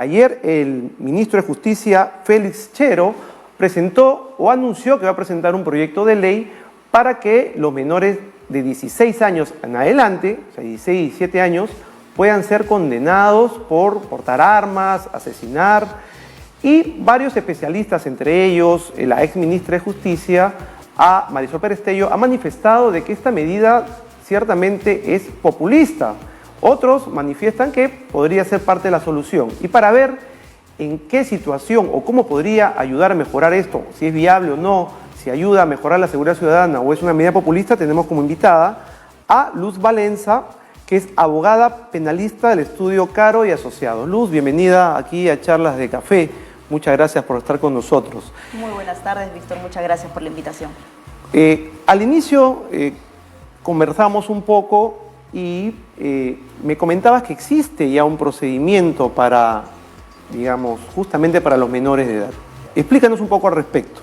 ayer el ministro de Justicia, Félix Chero, presentó o anunció que va a presentar un proyecto de ley para que los menores de 16 años en adelante, o sea, 16 y 17 años, puedan ser condenados por portar armas, asesinar, y varios especialistas, entre ellos la ex ministra de Justicia, Marisol Perestello, ha manifestado de que esta medida ciertamente es populista. Otros manifiestan que podría ser parte de la solución. Y para ver en qué situación o cómo podría ayudar a mejorar esto, si es viable o no, si ayuda a mejorar la seguridad ciudadana o es una medida populista, tenemos como invitada a Luz Valenza, que es abogada penalista del estudio Caro y Asociados. Luz, bienvenida aquí a Charlas de Café. Muchas gracias por estar con nosotros. Muy buenas tardes, Víctor. Muchas gracias por la invitación. Al inicio conversamos un poco y me comentabas que existe ya un procedimiento para, digamos, justamente para los menores de edad. Explícanos un poco al respecto.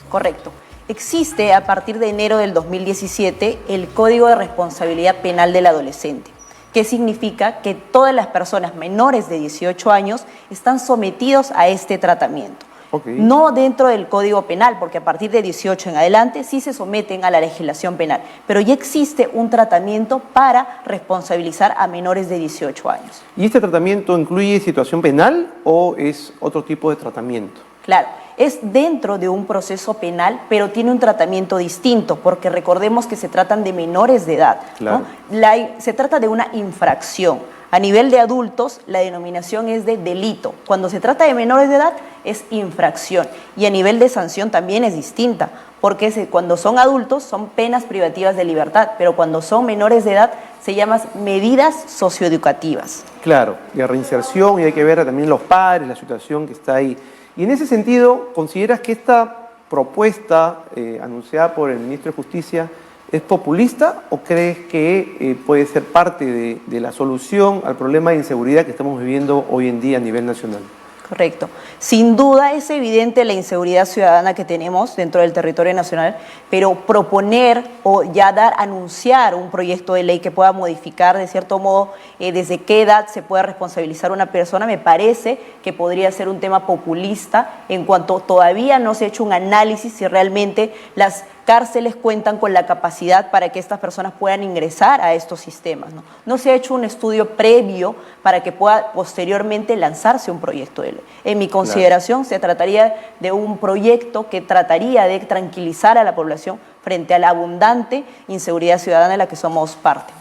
Correcto. Existe a partir de enero del 2017 el Código de Responsabilidad Penal del Adolescente, que significa que todas las personas menores de 18 años están sometidos a este tratamiento. Okay. No dentro del Código Penal, porque a partir de 18 en adelante sí se someten a la legislación penal, pero ya existe un tratamiento para responsabilizar a menores de 18 años. ¿Y este tratamiento incluye situación penal o es otro tipo de tratamiento? Claro, es dentro de un proceso penal, pero tiene un tratamiento distinto, porque recordemos que se tratan de menores de edad, claro, ¿no? Se trata de una infracción. A nivel de adultos, la denominación es de delito. Cuando se trata de menores de edad, es infracción. Y a nivel de sanción también es distinta, porque cuando son adultos son penas privativas de libertad, pero cuando son menores de edad se llaman medidas socioeducativas. Claro, de reinserción, y hay que ver también los padres, la situación que está ahí. Y en ese sentido, ¿consideras que esta propuesta anunciada por el ministro de Justicia es populista o crees que puede ser parte de la solución al problema de inseguridad que estamos viviendo hoy en día a nivel nacional? Correcto. Sin duda es evidente la inseguridad ciudadana que tenemos dentro del territorio nacional, pero proponer o ya anunciar un proyecto de ley que pueda modificar de cierto modo desde qué edad se puede responsabilizar a una persona, me parece que podría ser un tema populista en cuanto todavía no se ha hecho un análisis si realmente las cárceles cuentan con la capacidad para que estas personas puedan ingresar a estos sistemas, ¿no? No se ha hecho un estudio previo para que pueda posteriormente lanzarse un proyecto de ley. En mi consideración, claro, se trataría de un proyecto que trataría de tranquilizar a la población frente a la abundante inseguridad ciudadana de la que somos parte.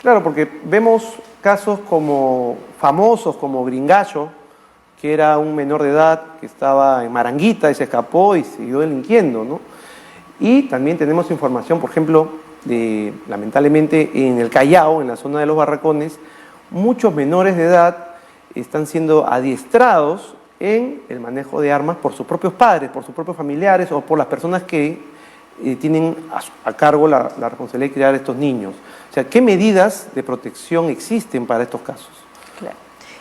Claro, porque vemos casos famosos como Gringallo, que era un menor de edad que estaba en Maranguita y se escapó y siguió delinquiendo, ¿no? Y también tenemos información, por ejemplo, lamentablemente en el Callao, en la zona de los Barracones, muchos menores de edad están siendo adiestrados en el manejo de armas por sus propios padres, por sus propios familiares o por las personas que tienen a cargo la responsabilidad de criar a estos niños. O sea, ¿qué medidas de protección existen para estos casos? Claro.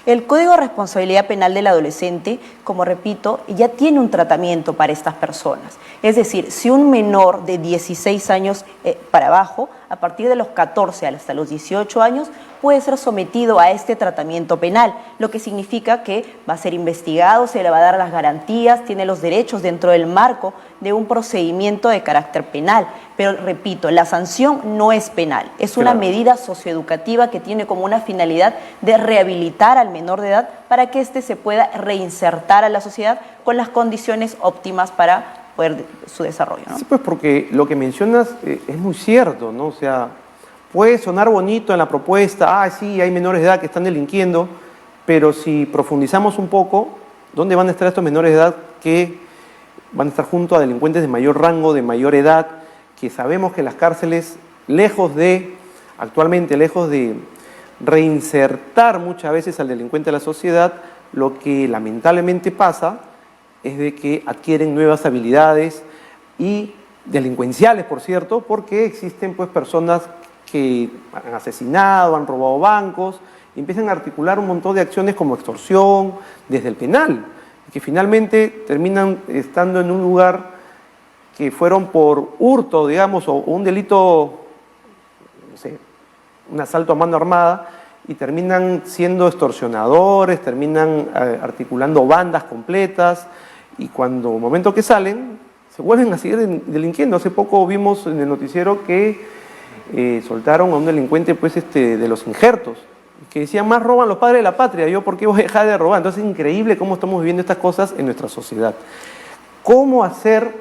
El Código de Responsabilidad Penal del Adolescente, como repito, ya tiene un tratamiento para estas personas. Es decir, si un menor de 16 años para abajo, a partir de los 14 hasta los 18 años, puede ser sometido a este tratamiento penal, lo que significa que va a ser investigado, se le va a dar las garantías, tiene los derechos dentro del marco de un procedimiento de carácter penal. Pero repito, la sanción no es penal, es una medida socioeducativa que tiene como una finalidad de rehabilitar al menor de edad para que éste se pueda reinsertar a la sociedad con las condiciones óptimas para poder su desarrollo, ¿no? Sí, pues porque lo que mencionas es muy cierto, ¿no? O sea, puede sonar bonito en la propuesta, sí, hay menores de edad que están delinquiendo, pero si profundizamos un poco, ¿dónde van a estar estos menores de edad que van a estar junto a delincuentes de mayor rango, de mayor edad, que sabemos que las cárceles, actualmente lejos de reinsertar muchas veces al delincuente a la sociedad, lo que lamentablemente pasa es de que adquieren nuevas habilidades y delincuenciales, por cierto, porque existen pues personas que han asesinado, han robado bancos y empiezan a articular un montón de acciones como extorsión desde el penal, que finalmente terminan estando en un lugar que fueron por hurto, digamos, o un delito, no sé, un asalto a mano armada, y terminan siendo extorsionadores, terminan articulando bandas completas, y cuando, momento que salen, se vuelven a seguir delinquiendo. Hace poco vimos en el noticiero que soltaron a un delincuente pues, de los injertos, que decían, más roban los padres de la patria, yo por qué voy a dejar de robar. Entonces es increíble cómo estamos viviendo estas cosas en nuestra sociedad. ¿Cómo hacer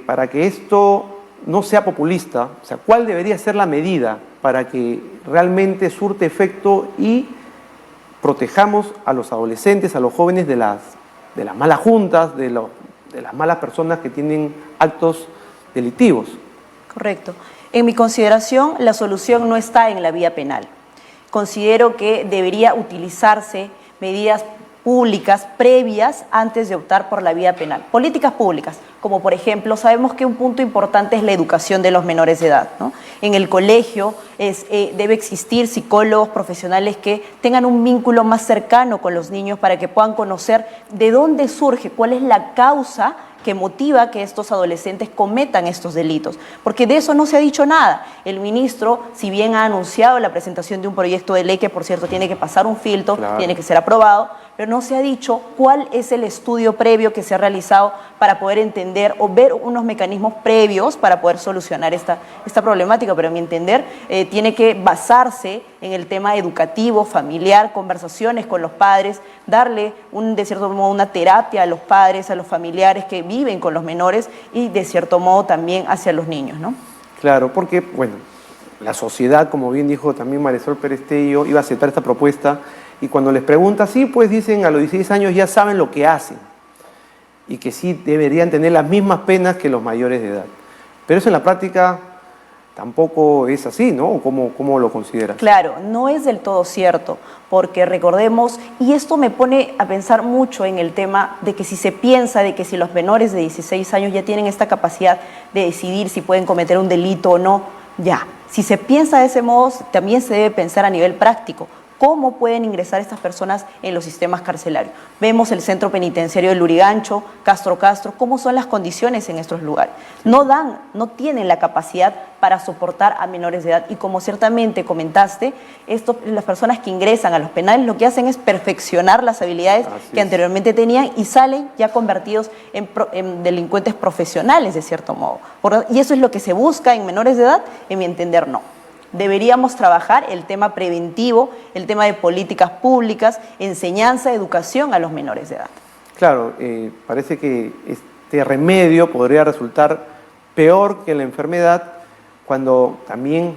para que esto no sea populista? O sea, ¿cuál debería ser la medida para que realmente surte efecto y protejamos a los adolescentes, a los jóvenes de las malas juntas, de las malas personas que tienen actos delictivos? Correcto. En mi consideración, la solución no está en la vía penal. Considero que debería utilizarse medidas públicas previas antes de optar por la vía penal. Políticas públicas, como por ejemplo, sabemos que un punto importante es la educación de los menores de edad, ¿no? En el colegio debe existir psicólogos profesionales que tengan un vínculo más cercano con los niños para que puedan conocer de dónde surge, cuál es la causa que motiva que estos adolescentes cometan estos delitos, porque de eso no se ha dicho nada. El ministro, si bien ha anunciado la presentación de un proyecto de ley que, por cierto, tiene que pasar un filtro, claro, tiene que ser aprobado, pero no se ha dicho cuál es el estudio previo que se ha realizado para poder entender o ver unos mecanismos previos para poder solucionar esta problemática. Pero a mi entender tiene que basarse en el tema educativo, familiar, conversaciones con los padres, darle de cierto modo una terapia a los padres, a los familiares que viven con los menores y de cierto modo también hacia los niños, ¿no? Claro, porque, bueno, la sociedad, como bien dijo también Marisol Pérez Tello, iba a aceptar esta propuesta, y cuando les pregunta, sí, pues dicen a los 16 años ya saben lo que hacen y que sí deberían tener las mismas penas que los mayores de edad. Pero eso en la práctica tampoco es así, ¿no? ¿Cómo lo consideras? Claro, no es del todo cierto, porque recordemos, y esto me pone a pensar mucho en el tema de que si se piensa de que si los menores de 16 años ya tienen esta capacidad de decidir si pueden cometer un delito o no, ya. Si se piensa de ese modo, también se debe pensar a nivel práctico. ¿Cómo pueden ingresar estas personas en los sistemas carcelarios? Vemos el centro penitenciario de Lurigancho, Castro, cómo son las condiciones en estos lugares. No tienen la capacidad para soportar a menores de edad, y como ciertamente comentaste, las personas que ingresan a los penales lo que hacen es perfeccionar las habilidades que anteriormente tenían y salen ya convertidos en delincuentes profesionales de cierto modo. Y eso es lo que se busca en menores de edad, en mi entender no. Deberíamos trabajar el tema preventivo, el tema de políticas públicas, enseñanza, educación a los menores de edad. Claro, parece que este remedio podría resultar peor que la enfermedad, cuando también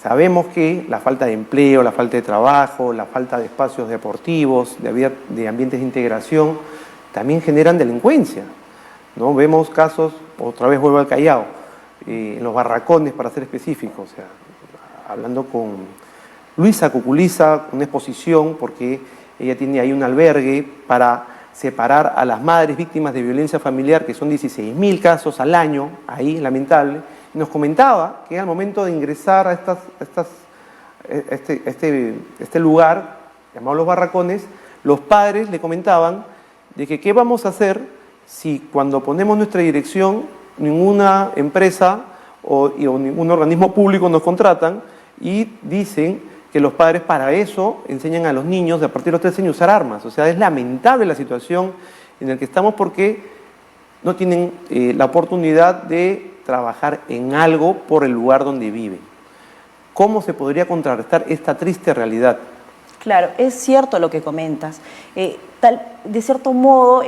sabemos que la falta de empleo, la falta de trabajo, la falta de espacios deportivos, de ambientes de integración, también generan delincuencia, ¿no? Vemos casos, otra vez vuelvo al Callao, en los barracones, para ser específicos, o sea, hablando con Luisa Cuculiza, una exposición, porque ella tiene ahí un albergue para separar a las madres víctimas de violencia familiar, que son 16.000 casos al año, ahí, lamentable, y nos comentaba que al momento de ingresar a este lugar, llamado Los Barracones, los padres le comentaban de que qué vamos a hacer si cuando ponemos nuestra dirección ninguna empresa o ningún organismo público nos contratan, y dicen que los padres para eso enseñan a los niños de a partir de los 13 años a usar armas. O sea, es lamentable la situación en la que estamos, porque no tienen la oportunidad de trabajar en algo por el lugar donde viven. ¿Cómo se podría contrarrestar esta triste realidad? Claro, es cierto lo que comentas. De cierto modo,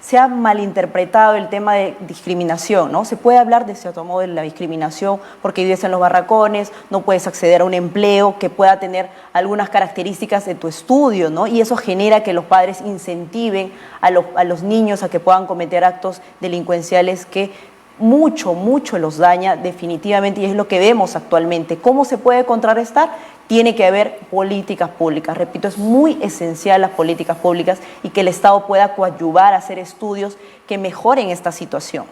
se ha malinterpretado el tema de discriminación, ¿no? Se puede hablar de cierto modo de la discriminación porque vives en los barracones, no puedes acceder a un empleo que pueda tener algunas características de tu estudio, ¿no? Y eso genera que los padres incentiven a los niños a que puedan cometer actos delincuenciales que mucho los daña definitivamente, y es lo que vemos actualmente. ¿Cómo se puede contrarrestar? Tiene que haber políticas públicas. Repito, es muy esencial las políticas públicas y que el Estado pueda coadyuvar a hacer estudios que mejoren esta situación.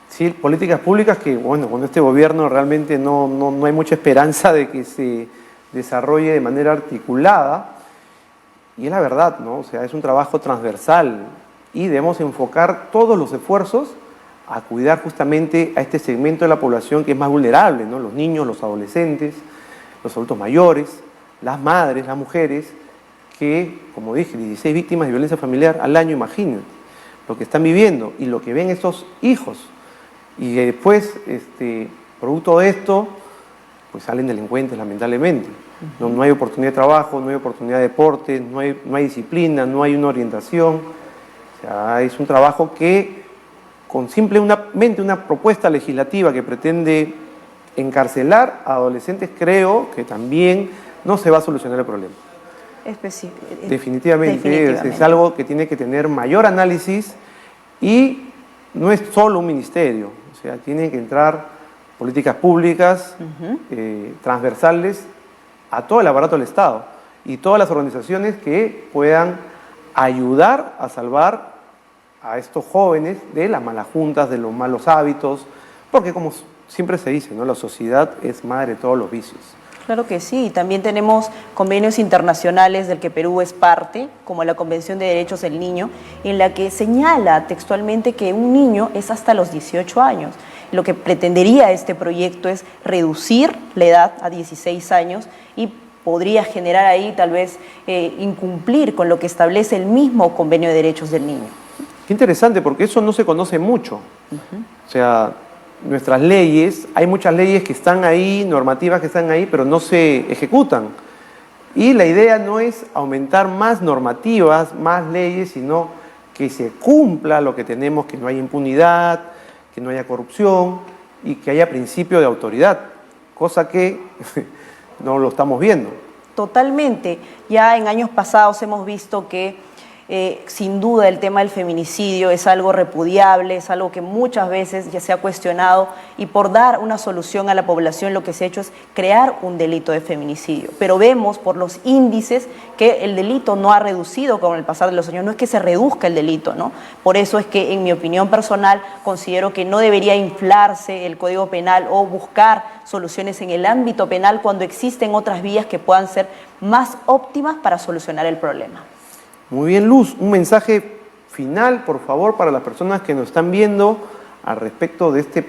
Sí, políticas públicas que, bueno, con este gobierno realmente no hay mucha esperanza de que se desarrolle de manera articulada, y es la verdad, ¿no? O sea, es un trabajo transversal y debemos enfocar todos los esfuerzos a cuidar justamente a este segmento de la población que es más vulnerable, ¿no? Los niños, los adolescentes, los adultos mayores, las madres, las mujeres, que, como dije, 16 víctimas de violencia familiar al año, imagínense lo que están viviendo y lo que ven estos hijos. Y que después, producto de esto, pues salen delincuentes, lamentablemente. No hay oportunidad de trabajo, no hay oportunidad de deporte, no hay disciplina, no hay una orientación. O sea, es un trabajo que, con simplemente una propuesta legislativa que pretende encarcelar a adolescentes, creo que también no se va a solucionar el problema. Definitivamente. Es algo que tiene que tener mayor análisis y no es solo un ministerio. O sea, tienen que entrar políticas públicas transversales a todo el aparato del Estado y todas las organizaciones que puedan ayudar a salvar a estos jóvenes de las malas juntas, de los malos hábitos, porque como siempre se dice, ¿no? La sociedad es madre de todos los vicios. Claro que sí, también tenemos convenios internacionales del que Perú es parte, como la Convención de Derechos del Niño, en la que señala textualmente que un niño es hasta los 18 años. Lo que pretendería este proyecto es reducir la edad a 16 años y podría generar ahí tal vez incumplir con lo que establece el mismo Convenio de Derechos del Niño. Qué interesante, porque eso no se conoce mucho. O sea, nuestras leyes, hay muchas leyes que están ahí, normativas que están ahí, pero no se ejecutan. Y la idea no es aumentar más normativas, más leyes, sino que se cumpla lo que tenemos, que no haya impunidad, que no haya corrupción y que haya principio de autoridad, cosa que no lo estamos viendo. Totalmente. Ya en años pasados hemos visto que sin duda el tema del feminicidio es algo repudiable, es algo que muchas veces ya se ha cuestionado, y por dar una solución a la población lo que se ha hecho es crear un delito de feminicidio. Pero vemos por los índices que el delito no ha reducido con el pasar de los años, no es que se reduzca el delito, ¿no? Por eso es que en mi opinión personal considero que no debería inflarse el Código Penal o buscar soluciones en el ámbito penal cuando existen otras vías que puedan ser más óptimas para solucionar el problema. Muy bien, Luz, un mensaje final, por favor, para las personas que nos están viendo al respecto de este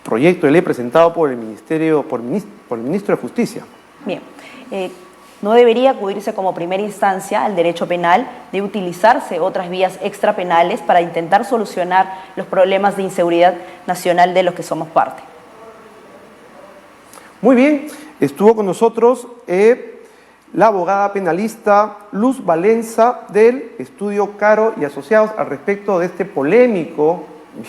proyecto de ley presentado por el Ministerio, por el Ministro de Justicia. Bien, no debería acudirse como primera instancia al derecho penal, debe utilizarse otras vías extrapenales para intentar solucionar los problemas de inseguridad nacional de los que somos parte. Muy bien, estuvo con nosotros la abogada penalista Luz Valenza del estudio Caro y Asociados al respecto de este polémico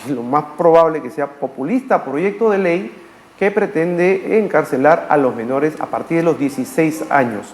y lo más probable que sea populista proyecto de ley que pretende encarcelar a los menores a partir de los 16 años.